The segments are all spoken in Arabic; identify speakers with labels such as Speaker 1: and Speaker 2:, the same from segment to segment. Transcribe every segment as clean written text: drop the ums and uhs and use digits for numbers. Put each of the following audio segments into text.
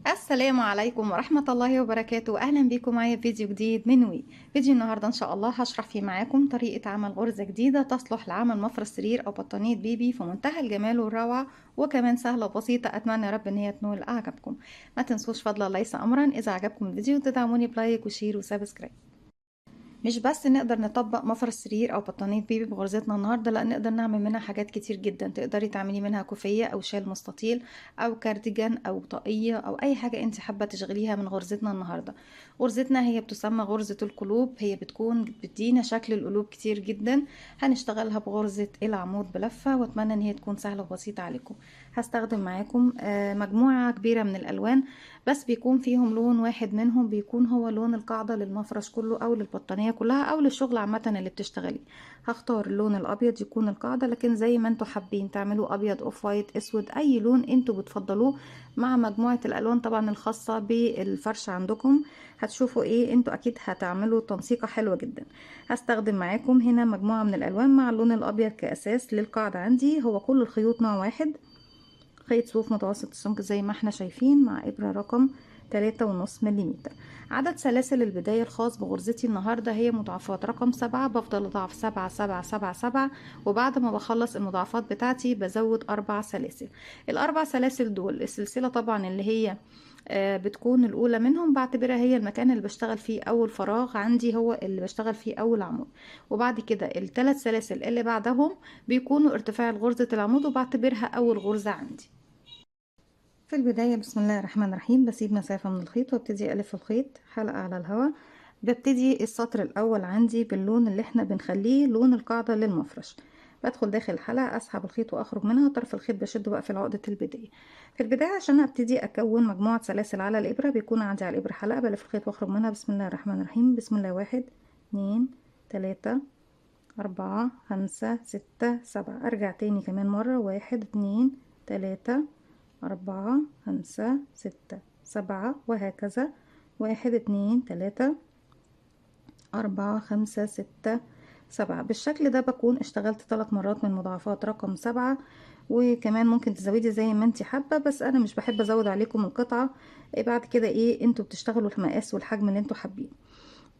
Speaker 1: السلام عليكم ورحمة الله وبركاته. أهلا بيكم معايا في فيديو جديد من فيديو النهاردة إن شاء الله هشرح فيه معاكم طريقة عمل غرزة جديدة تصلح لعمل مفرش سرير أو بطانية بيبي في منتهى الجمال والروعة، وكمان سهلة وبسيطة. أتمنى يا رب إن هي تنول أعجابكم. ما تنسوش فضلا ليس أمرا إذا عجبكم الفيديو تدعموني بلايك وشير وسبسكرايب. مش بس نقدر نطبق مفرش سرير او بطانية بيبي بغرزتنا النهارده، لا نقدر نعمل منها حاجات كتير جدا. تقدري تعملي منها كوفية او شال مستطيل او كارديجان او طاقية او اي حاجة انت حابة تشغليها من غرزتنا النهارده. غرزتنا هي بتسمى غرزة القلوب، هي بتكون بتدينا شكل القلوب كتير جدا. هنشتغلها بغرزة العمود بلفة، واتمنى ان هي تكون سهلة وبسيطة عليكم. هستخدم معاكم مجموعة كبيرة من الالوان، بس بيكون فيهم لون واحد منهم بيكون هو لون القاعدة للمفرش كله او للبطانية كلها او للشغل عامة اللي بتشتغلي. هختار اللون الابيض يكون القاعدة، لكن زي ما انتوا حابين تعملوا ابيض، اوف وايت، اسود، اي لون انتوا بتفضلوه مع مجموعة الالوان طبعا الخاصة بالفرش عندكم. هتشوفوا ايه، انتوا اكيد هتعملوا تنسيقة حلوة جدا. هستخدم معاكم هنا مجموعة من الالوان مع اللون الابيض كاساس للقاعدة. عندي هو كل الخيوط نوع واحد، خيط صوف متوسط السمك زي ما احنا شايفين، مع إبرة رقم 3.5 ملم. عدد سلاسل البداية الخاص بغرزتي النهاردة هي مضاعفات رقم 7. بفضل أضعف 7 7 7 7، وبعد ما بخلص المضاعفات بتاعتي بزود 4 سلاسل. الأربع سلاسل دول السلسلة طبعا اللي هي بتكون الأولى منهم بعتبرها هي المكان اللي بشتغل فيه أول فراغ عندي، هو اللي بشتغل فيه أول عمود. وبعد كده الثلاث سلاسل اللي بعدهم بيكونوا ارتفاع غرزة العمود، وبعتبرها أول غرزة عندي. في البداية بسم الله الرحمن الرحيم بسيب مسافة من الخيط وابتدي ألف الخيط حلقة على الهواء. ببتدي السطر الأول عندي باللون اللي احنا بنخليه لون القاعدة للمفرش. بدخل داخل الحلقة، أسحب الخيط وأخرج منها، طرف الخيط بشده بقى في عقدة البداية. في البداية عشان أبتدي أكون مجموعة سلاسل على الإبرة بيكون عندي على الإبرة حلقة، بلف الخيط وأخرج منها. بسم الله الرحمن الرحيم. بسم الله، 1 2 3 4 5 6 7. أرجع تاني كمان مرة، 1 2 3 4 5 6 7، وهكذا. 1 2 3 4 5 6 7. بالشكل ده بكون اشتغلت 3 مرات من مضاعفات رقم 7. وكمان ممكن تزودي زي ما انت حابة، بس انا مش بحب ازود عليكم القطعة. بعد كده انتوا بتشتغلوا المقاس والحجم اللي انتوا حابين.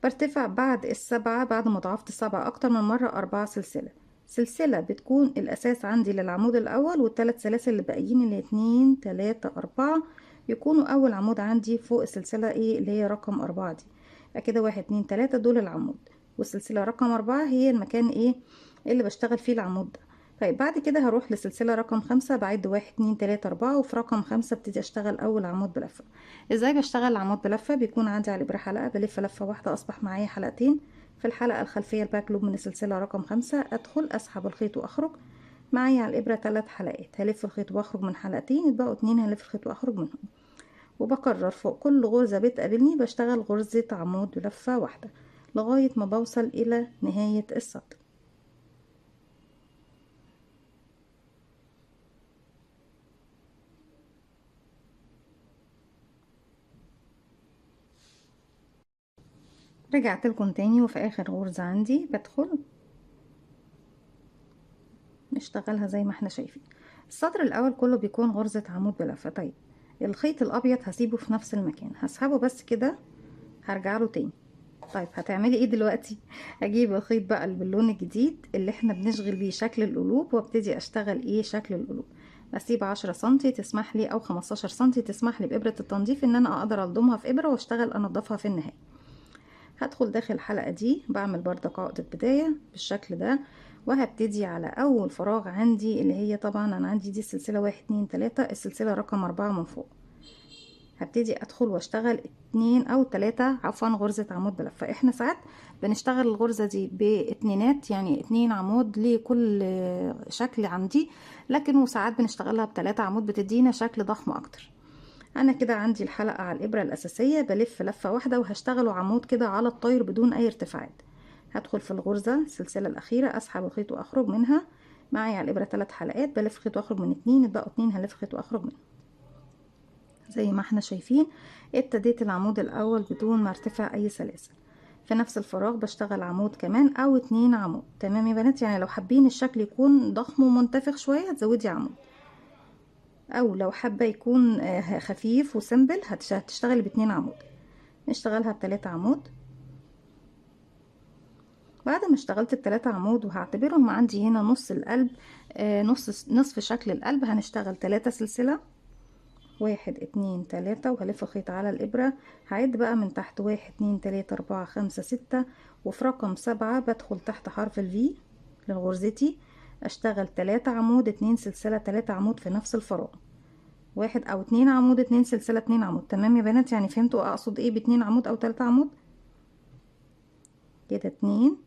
Speaker 1: برتفع بعد السبعة، بعد ما ضعفت السبعة أكتر من مرة، 4 سلسلة. سلسلة بتكون الأساس عندي للعمود الأول، والثلاث سلاسل اللي باقيين اللي 2 3 4 يكونوا أول عمود عندي فوق السلسلة اللي هي رقم 4 دي. يبقى كده 1 2 3 دول العمود، والسلسلة رقم 4 هي المكان اللي بشتغل فيه العمود ده. طيب بعد كده هروح لسلسلة رقم 5، بعد 1 2 3 4، وفي رقم 5 ابتدي اشتغل أول عمود بلفة. ازاي بشتغل العمود بلفة؟ بيكون عندي على الإبرة حلقة، بلف لفة واحدة أصبح معايا حلقتين. في الحلقة الخلفية الباك لوب من السلسلة رقم 5 أدخل أسحب الخيط وأخرج. معايا على الإبرة 3 حلقات، هلف الخيط وأخرج من حلقتين، يتبقوا 2 هلف الخيط وأخرج منهم. وبكرر فوق كل غرزة بتقابلني بشتغل غرزة عمود بلفة واحدة لغاية ما بوصل إلى نهاية السطر. رجعت لكم تاني، وفي آخر غرزة عندي بدخل نشتغلها زي ما احنا شايفين. السطر الاول كله بيكون غرزة عمود بلفة. طيب الخيط الابيض هسيبه في نفس المكان، هسحبه بس كده، هرجع له تاني. طيب هتعملي ايه دلوقتي؟ هجيب الخيط بقى اللي باللون الجديد اللي احنا بنشغل بيه شكل القلوب، وابتدي اشتغل شكل القلوب. بسيب 10 سنتي تسمح لي او 15 سنتي تسمح لي بابرة التنظيف ان انا اقدر الضمها في ابرة واشتغل انضفها في النهاية. هدخل داخل الحلقة دي، بعمل بردك عقدة بداية بالشكل ده، وهبتدي على اول فراغ عندي اللي هي طبعا انا عندي دي السلسلة 1 2 3، السلسلة رقم 4 من فوق. هبتدي ادخل واشتغل 2 او 3 عفوا غرزة عمود بلفة. احنا ساعات بنشتغل الغرزة دي باتنينات، يعني 2 عمود لكل شكل عندي، لكن وساعات بنشتغلها ب3 عمود بتدينا شكل ضخم اكتر. انا كده عندي الحلقة على الابرة الاساسية، بلف لفة واحدة وهشتغله عمود كده على الطاير بدون اي ارتفاعات. هدخل في الغرزة السلسلة الاخيرة، اسحب الخيط واخرج منها. معايا على الابرة 3 حلقات، بلف خيط واخرج من 2، يتبقوا 2 هلف خيط واخرج منهم. زي ما احنا شايفين ابتديت العمود الاول بدون ما ارتفع اي سلاسل. في نفس الفراغ بشتغل عمود كمان او 2 عمود. تمام يا بنات؟ يعني لو حابين الشكل يكون ضخم ومنتفخ شوية تزودي عمود. او لو حابة يكون خفيف وسمبل هتشتغلي باتنين عمود. نشتغلها بتلاتة عمود. بعد ما اشتغلت التلاتة عمود وهعتبرهم عندي هنا نص القلب، نصف شكل القلب، هنشتغل 3 سلسلة، 1 2 3، وهلف خيط على الإبرة. هعد بقى من تحت 1 2 3 4 5 6، وفي رقم 7 بدخل تحت حرف الفي لغرزتي، اشتغل 3 عمود 2 سلسلة 3 عمود في نفس الفراغ، 1 أو 2 عمود 2 سلسلة 2 عمود. تمام يا بنات؟ يعني فهمتوا أقصد إيه ب2 عمود أو 3 عمود؟ كده 2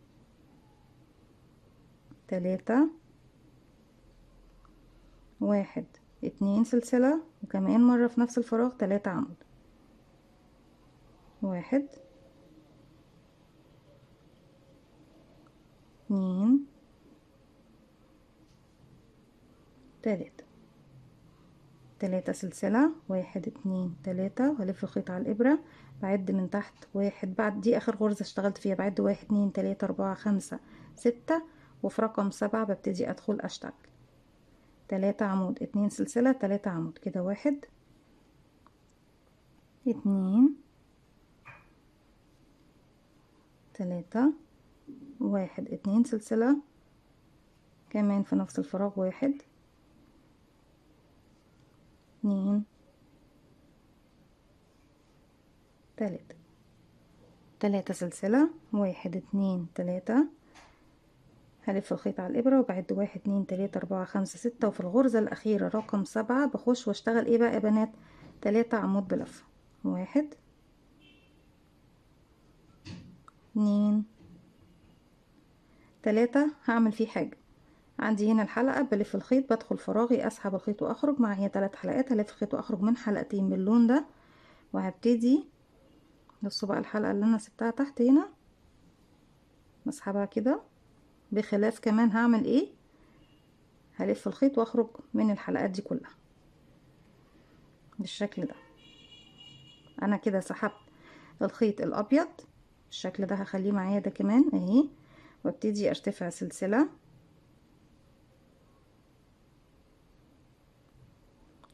Speaker 1: 3، 1 2 سلسلة، وكمان مرة في نفس الفراغ 3 عمود، 1 2 3 سلسلة، 1 2 3، وهلف الخيط على الإبرة. بعد من تحت 1، بعد دي آخر غرزة اشتغلت فيها، بعد 1 2 3 4 5 6، وفي رقم 7 ببتدي أدخل أشتغل 3 عمود 2 سلسلة 3 عمود. كده 1 2 3، 1 2 سلسلة، كمان في نفس الفراغ 1 2 3 سلسلة، 1 2 3، هلف الخيط على الإبرة وبعد 1 2 3 4 5 6، وفي الغرزة الأخيرة رقم 7 بخش واشتغل ايه بقى يا بنات؟ 3 عمود بلفة، 1 2 3. هعمل فيه حاجة، عندي هنا الحلقة، بلف الخيط بدخل فراغي أسحب الخيط وأخرج، معايا 3 حلقات، هلف الخيط وأخرج من حلقتين باللون ده، وهبتدي بصوا بقى الحلقة اللي أنا سبتها تحت هنا بسحبها كده، بخلاف كمان هعمل ايه، هلف الخيط واخرج من الحلقات دي كلها بالشكل ده. انا كده سحبت الخيط الابيض بالشكل ده، هخليه معايا ده كمان اهي، وابتدي ارتفع سلسلة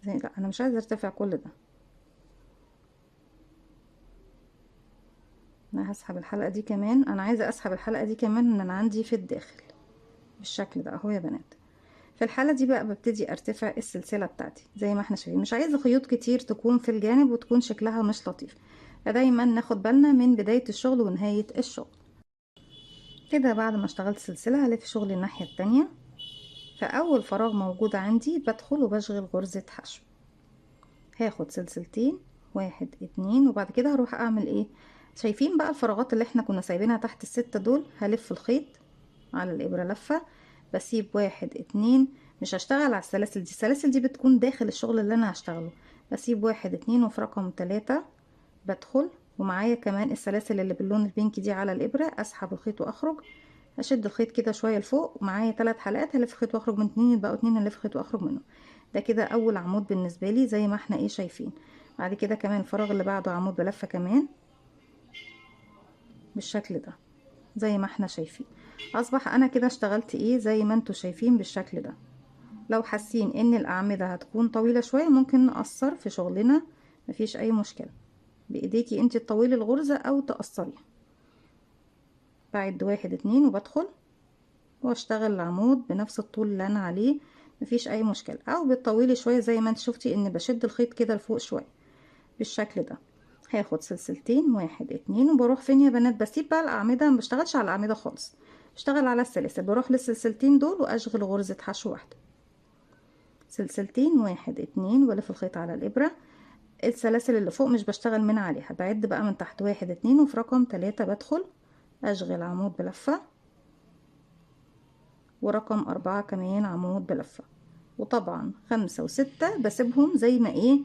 Speaker 1: لا انا مش عايزه ارتفع كل ده، انا هسحب الحلقة دي كمان، انا عايزة اسحب الحلقة دي كمان ان انا عندي في الداخل بالشكل ده اهو يا بنات. في الحالة دي بقى ببتدي ارتفع السلسلة بتاعتي زي ما احنا شايفين، مش عايزة خيوط كتير تكون في الجانب وتكون شكلها مش لطيف، فدايما ناخد بالنا من بداية الشغل ونهاية الشغل. كده بعد ما اشتغلت سلسلة هلف شغلي الناحية التانية، فأول فراغ موجود عندي بدخل وبشغل غرزة حشو، هاخد سلسلتين 1 2، وبعد كده هروح اعمل ايه، شايفين بقى الفراغات اللي احنا كنا سايبينها تحت الستة دول، هلف الخيط على الإبرة لفة، بسيب 1 2، مش هشتغل على السلاسل دي، السلاسل دي بتكون داخل الشغل اللي انا هشتغله، بسيب 1 2، وفي رقم 3 بدخل، ومعايا كمان السلاسل اللي باللون البينك دي على الإبرة، اسحب الخيط واخرج، اشد الخيط كده شويه لفوق، ومعايا 3 حلقات هلف خيط واخرج من 2، يبقى 2 هلف خيط واخرج منه. ده كده اول عمود بالنسبه لي زي ما احنا ايه شايفين. بعد كده كمان الفراغ اللي بعده عمود بلفه كمان بالشكل ده زي ما احنا شايفين. اصبح انا كده اشتغلت ايه زي ما انتوا شايفين بالشكل ده. لو حاسين ان الاعمده هتكون طويله شويه ممكن نقصر في شغلنا، مفيش اي مشكله، بايديكي انت تطولي الغرزه او تقصريها. بعد 1 2 وبدخل واشتغل العمود بنفس الطول اللي انا عليه، مفيش اي مشكلة، او بتطولي شوية زي ما انت شفتي ان بشد الخيط كده لفوق شوية بالشكل ده. هاخد سلسلتين 1 2، وبروح فين يا بنات، بسيب بقى الاعمدة، ما بشتغلش على الاعمدة خالص، بشتغل على السلاسل، بروح للسلسلتين دول واشغل غرزة حشو واحدة، سلسلتين 1 2، والف الخيط على الابرة، السلاسل اللي فوق مش بشتغل من عليها، بعد بقى من تحت 1 2، وفي رقم 3 بدخل اشغل عمود بلفة، ورقم 4 كمان عمود بلفة، وطبعا 5 و6 بسيبهم زي ما ايه،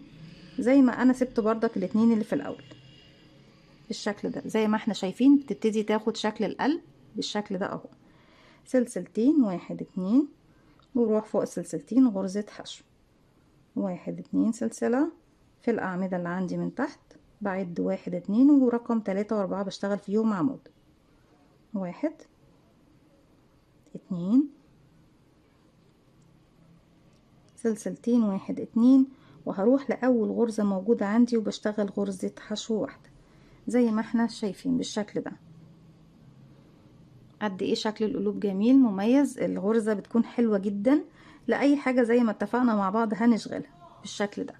Speaker 1: زي ما انا سبت بردك الاتنين اللي في الاول بالشكل ده زي ما احنا شايفين، بتبتدي تاخد شكل القلب بالشكل ده اهو. سلسلتين 1 2، وروح فوق السلسلتين غرزة حشو، 1 2 سلسلة في الأعمدة اللي عندي من تحت، بعد 1 2، ورقم 3 و4 بشتغل فيهم عمود، 1 2 سلسلتين، واحد اتنين، وهروح لأول غرزة موجودة عندي وبشتغل غرزة حشو واحدة زي ما احنا شايفين بالشكل ده. قد ايه شكل القلوب جميل مميز، الغرزة بتكون حلوة جدا لأي حاجة زي ما اتفقنا مع بعض هنشغلها بالشكل ده.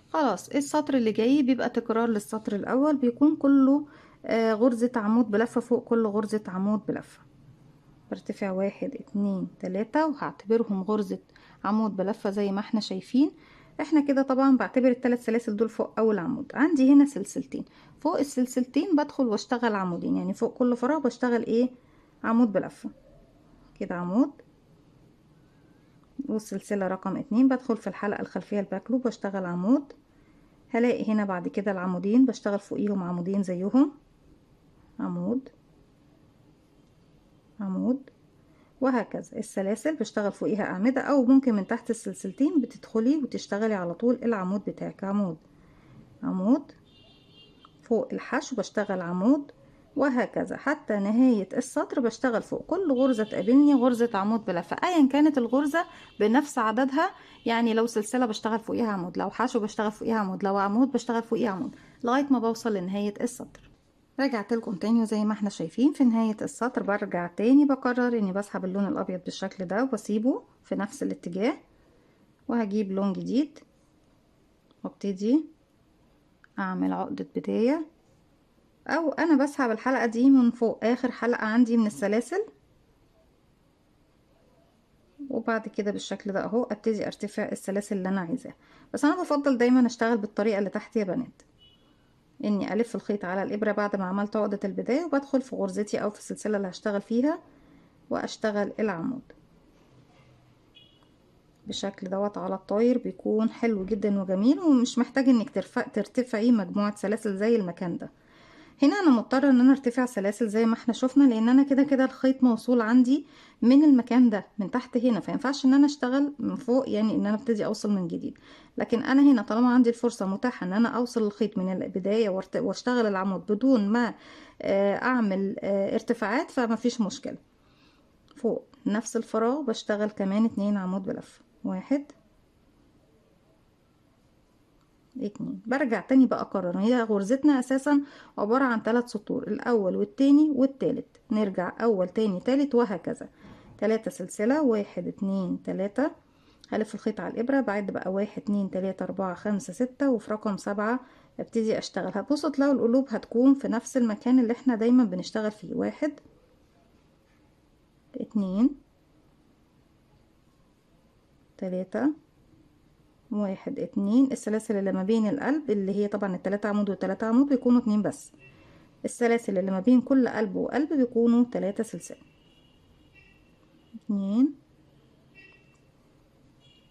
Speaker 1: خلاص السطر اللي جاي بيبقى تكرار للسطر الأول، بيكون كله غرزة عمود بلفة فوق كل غرزة عمود بلفة. برتفع واحد اتنين تلاتة وهعتبرهم غرزة عمود بلفة زي ما احنا شايفين. احنا كده طبعا بعتبر الثلاث سلاسل دول فوق اول عمود. عندي هنا سلسلتين، فوق السلسلتين بدخل واشتغل عمودين، يعني فوق كل فراغ بشتغل ايه؟ عمود بلفة كده، عمود. والسلسلة رقم اتنين بدخل في الحلقة الخلفية الباك لوب واشتغل عمود. هلاقي هنا بعد كده العمودين بشتغل فوقيهم عمودين زيهم، عمود عمود، وهكذا. السلاسل بشتغل فوقيها أعمدة، أو ممكن من تحت السلسلتين بتدخلي وتشتغلي على طول العمود بتاعك، عمود عمود، فوق الحشو بشتغل عمود، وهكذا حتى نهاية السطر بشتغل فوق كل غرزة تقابلني غرزة عمود بلفة أيا كانت الغرزة بنفس عددها. يعني لو سلسلة بشتغل فوقيها عمود، لو حشو بشتغل فوقيها عمود، لو عمود بشتغل فوقيها عمود، لغاية ما بوصل لنهاية السطر. رجعت لكم تاني، وزي ما احنا شايفين في نهاية السطر برجع تاني بقرر اني بسحب اللون الابيض بالشكل ده وبسيبه في نفس الاتجاه، وهجيب لون جديد وابتدي اعمل عقدة بداية، او انا بسحب الحلقة دي من فوق اخر حلقة عندي من السلاسل، وبعد كده بالشكل ده اهو ابتدي ارتفع السلاسل اللي انا عايزاها. بس انا بفضل دايما اشتغل بالطريقة اللي تحت يا بنات، اني الف الخيط على الابرة بعد ما عملت عقدة البداية وبدخل في غرزتي او في السلسلة اللي هشتغل فيها واشتغل العمود بالشكل دوت على الطاير. بيكون حلو جدا وجميل، ومش محتاج انك ترتفعي مجموعة سلاسل زي المكان ده. هنا انا مضطرة ان انا ارتفع سلاسل زي ما احنا شفنا، لان انا كده كده الخيط موصول عندي من المكان ده من تحت هنا، فينفعش ان انا اشتغل من فوق، يعني ان انا ابتدي اوصل من جديد. لكن انا هنا طالما عندي الفرصة متاحة ان انا اوصل الخيط من البداية واشتغل العمود بدون ما اعمل ارتفاعات، فما فيش مشكلة. فوق نفس الفراغ بشتغل كمان 2 عمود بلفة، واحد اتنين. برجع تاني بقى اكرر، هي غرزتنا اساسا عبارة عن 3 سطور، الاول والتاني والتالت، نرجع اول تاني تالت وهكذا. 3 سلسلة، واحد اتنين تلاتة، هلف الخيط على الابرة بعد بقى واحد اتنين تلاتة اربعة خمسة ستة، وفي رقم 7 ابتدي اشتغل. هتبصوا تلاقوا القلوب هتكون في نفس المكان اللي احنا دايما بنشتغل فيه، واحد اتنين تلاتة، واحد اتنين. السلاسل اللي ما بين القلب اللي هي طبعا التلاتة عمود والتلاتة عمود بيكونوا 2 بس، السلاسل اللي ما بين كل قلب وقلب بيكونوا 3 سلسلة، 2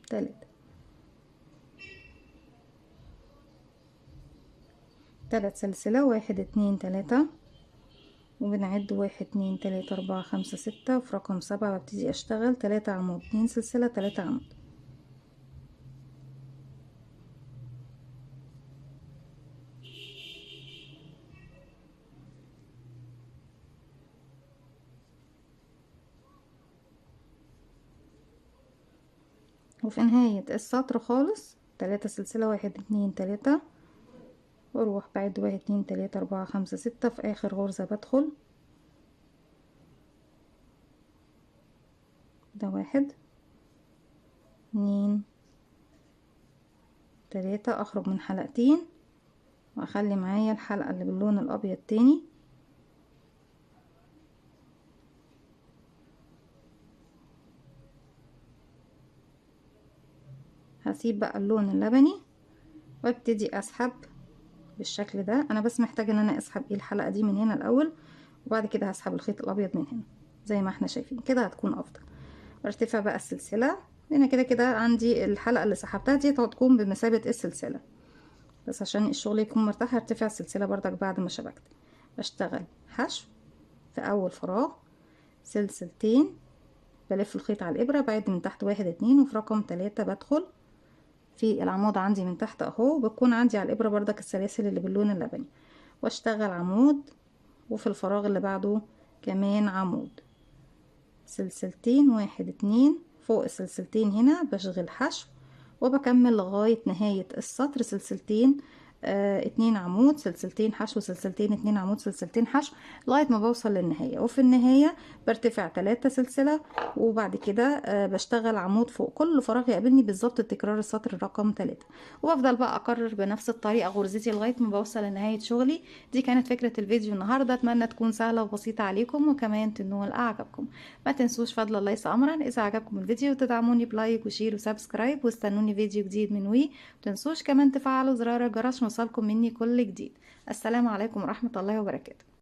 Speaker 1: 3 3 سلسلة، واحد اتنين تلاتة، وبنعد واحد اتنين تلاتة اربعة خمسة ستة، وفي رقم 7 ببتدي اشتغل 3 عمود، 2 سلسلة، 3 عمود. وفي نهاية السطر خالص 3 سلسلة، واحد اتنين تلاتة، واروح بعد واحد اتنين تلاتة اربعة خمسة ستة، في اخر غرزة بدخل ده واحد اتنين تلاتة، اخرج من حلقتين واخلي معايا الحلقة اللي باللون الابيض تاني، هسيب بقى اللون اللبني وابتدي اسحب بالشكل ده. انا بس محتاجه ان انا اسحب ايه الحلقه دي من هنا الاول، وبعد كده هسحب الخيط الابيض من هنا زي ما احنا شايفين كده، هتكون افضل. ارتفع بقى السلسله، هنا كده كده عندي الحلقه اللي سحبتها دي هتكون بمثابه السلسله، بس عشان الشغل يكون مرتاح هرتفع السلسله بردك بعد ما شبكت. بشتغل حشو في اول فراغ، سلسلتين، بلف الخيط على الابره بعد من تحت واحد اتنين، وفي رقم 3 بدخل في العمود عندي من تحت اهو، بتكون عندي على الابره بردك السلاسل اللي باللون اللبني، واشتغل عمود، وفي الفراغ اللي بعده كمان عمود، سلسلتين، واحد اتنين، فوق السلسلتين هنا بشغل حشو، وبكمل لغاية نهاية السطر سلسلتين، 2 عمود، سلسلتين حشو، سلسلتين، 2 عمود، سلسلتين حشو، لغاية ما بوصل للنهاية. وفي النهاية برتفع 3 سلسلة، وبعد كده بشتغل عمود فوق كل فراغ يقابلني، بالظبط تكرار السطر رقم 3. وبفضل بقى اكرر بنفس الطريقة غرزتي لغاية ما بوصل لنهاية شغلي. دي كانت فكرة الفيديو النهاردة، اتمنى تكون سهلة وبسيطة عليكم، وكمان تنول اعجابكم. ما تنسوش فضل الله ليس امرا، اذا عجبكم الفيديو تدعموني بلايك وشير وسبسكرايب، واستنوني فيديو جديد من وي. متنسوش كمان تفعلوا زرار الجرس يوصلكم مني كل جديد. السلام عليكم ورحمة الله وبركاته.